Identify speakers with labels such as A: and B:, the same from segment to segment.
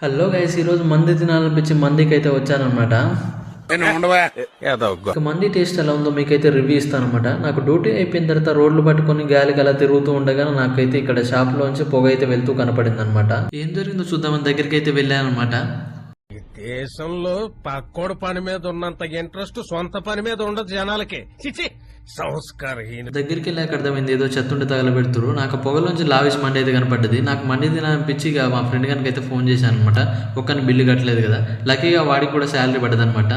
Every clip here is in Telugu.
A: హలో గైస్, ఈరోజు మంది తినాలనిపించి మందికి అయితే వచ్చానమాట. మంది టేస్ట్ ఎలా ఉందో మీకైతే రివ్యూ ఇస్తానమాట. నాకు డ్యూటీ అయిపోయిన తర్వాత రోడ్లు పట్టుకొని గాలికి అలా తిరుగుతూ ఉండగా నాకైతే ఇక్కడ షాప్ లోంచి పొగ అయితే వెళ్తూ కనపడింది అనమాట. ఏం జరిగిందో చూద్దామని దగ్గరికి అయితే వెళ్ళానమాట.
B: దేశంలో పక్కోడు పని మీద ఉన్నంత ఇంట్రెస్ట్ సొంత పని మీద ఉండదు జనాలకి. సంస్కారహీన.
A: దగ్గరికి వెళ్ళాక అర్థమైంది ఏదో చెత్తుండి తగలబెడుతురు. నాకు పొగలోంచి లావిష్ మండి అయితే కనపడ్డది. నాకు మండి తినాలనిపించి ఇక మా ఫ్రెండ్ గారికి అయితే ఫోన్ చేశాను అనమాట. ఒక్కని బిల్లు కట్టలేదు కదా, లక్కీగా వాడికి కూడా శాలరీ పడ్డదనమాట.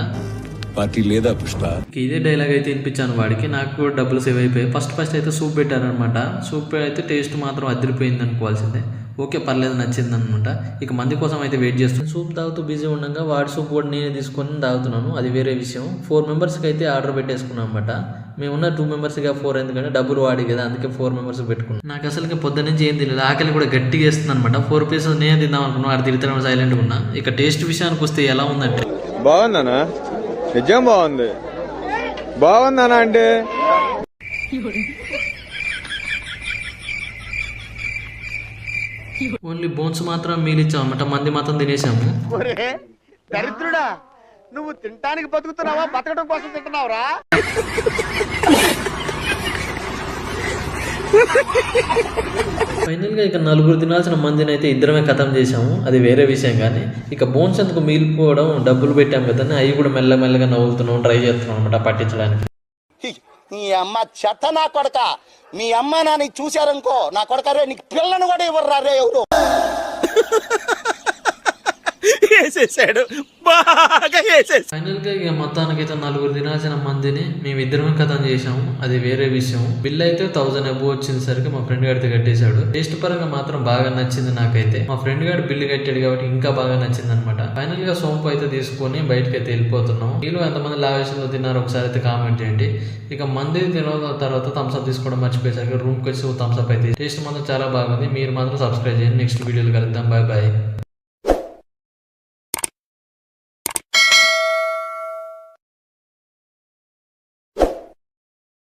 C: పార్టీ లేదా పుష్ప.
A: ఇదే డైలాగ్ అయితే వినిపించాను వాడికి. నాకు కూడా డబ్బులు సేవ్ అయిపోయాయి. ఫస్ట్ అయితే సూప్ పెట్టారనమాట. సూప్ అయితే టేస్ట్ మాత్రం అదిరిపోయింది అనుకోవాల్సిందే. ఓకే, పర్లేదు, నచ్చింది అనమాట. ఇక మంది కోసం అయితే వెయిట్ చేస్తున్నాను. సూప్ తాగుతూ బిజీ ఉండగా వాడి సూప్ కూడా నేనే తీసుకొని తాగుతున్నాను. అది వేరే విషయం. 4 మెంబర్స్కి అయితే ఆర్డర్ పెట్టేసుకున్నాం అనమాట. మేమున్న 2 మెంబర్స్గా 4 ఎందుకంటే డబ్బులు వాడి కదా, అందుకే 4 మెంబర్స్ పెట్టుకున్నాను. నాకు అసలుకి పొద్దు నుంచి ఏం తెలియదు. ఆకలి కూడా గట్టిగా వేస్తుంది అనమాట. 4 పీసెస్ నేనే తిందాం అనుకున్నాను. అది తిరుగుతాను సైలెంట్గా ఉన్నా. ఇక టేస్ట్ విషయానికి వస్తే ఎలా ఉందంటే
D: బాగుందనా? నిజం బాగుంది. బాగుందనా అంటే
A: ఓన్లీ బోన్స్ మాత్రం మీలిచ్చాం అనమాట. మంది మాత్రం తినేసాము.
E: దరిద్రుడా, నువ్వు తినటానికి బతుకుతున్నావా బతకడం కోసం తింటున్నావురా?
A: ఫైనల్గా ఇక 4 తినాల్సిన మందిని అయితే ఇద్దరమే ఖతం చేసాము. అది వేరే విషయం. కానీ ఇక బోన్స్ ఎందుకు మిగిలిపోవడం, డబ్బులు పెట్టాం కదా, అవి కూడా మెల్లమెల్లగా నవ్వుతున్నాం, ట్రై చేస్తున్నాం అనమాట పట్టించడానికి.
E: నీ అమ్మ చెత్త నా కొడక. మీ అమ్మ నాన్న చూశారనుకో, నా కొడక రే నీకు పిల్లను కూడా ఇవ్వరు రే ఎవరు.
A: ఫైనల్ గా ఇక మొత్తానికైతే 4 తినాల్సిన మందిని మేమిద్దరమే కథం చేసాము. అది వేరే విషయం. బిల్ అయితే 1000 అబోవ్ వచ్చేసరికి మా ఫ్రెండ్ గారితో కట్టేశాడు. టేస్ట్ పరంగా మాత్రం బాగా నచ్చింది నాకైతే. మా ఫ్రెండ్ గారు బిల్లు కట్టాడు కాబట్టి ఇంకా బాగా నచ్చింది అనమాట. ఫైనల్ గా సోంపు అయితే తీసుకొని బయటకి అయితే వెళ్ళిపోతున్నాం. వీళ్ళు ఎంతమంది లావేషన్లో తిన్నారో ఒకసారి అయితే కామెంట్ చేయండి. ఇక మంది తిన తర్వాత థమ్స్అప్ తీసుకోవడం మర్చిపోయేసరికి రూమ్కి వచ్చి థమ్స్అప్ అయితే టేస్ట్ మాత్రం చాలా బాగుంది. మీరు మాత్రం సబ్స్క్రైబ్ చేయండి. నెక్స్ట్ వీడియోలో కలుద్దాం. Bye bye.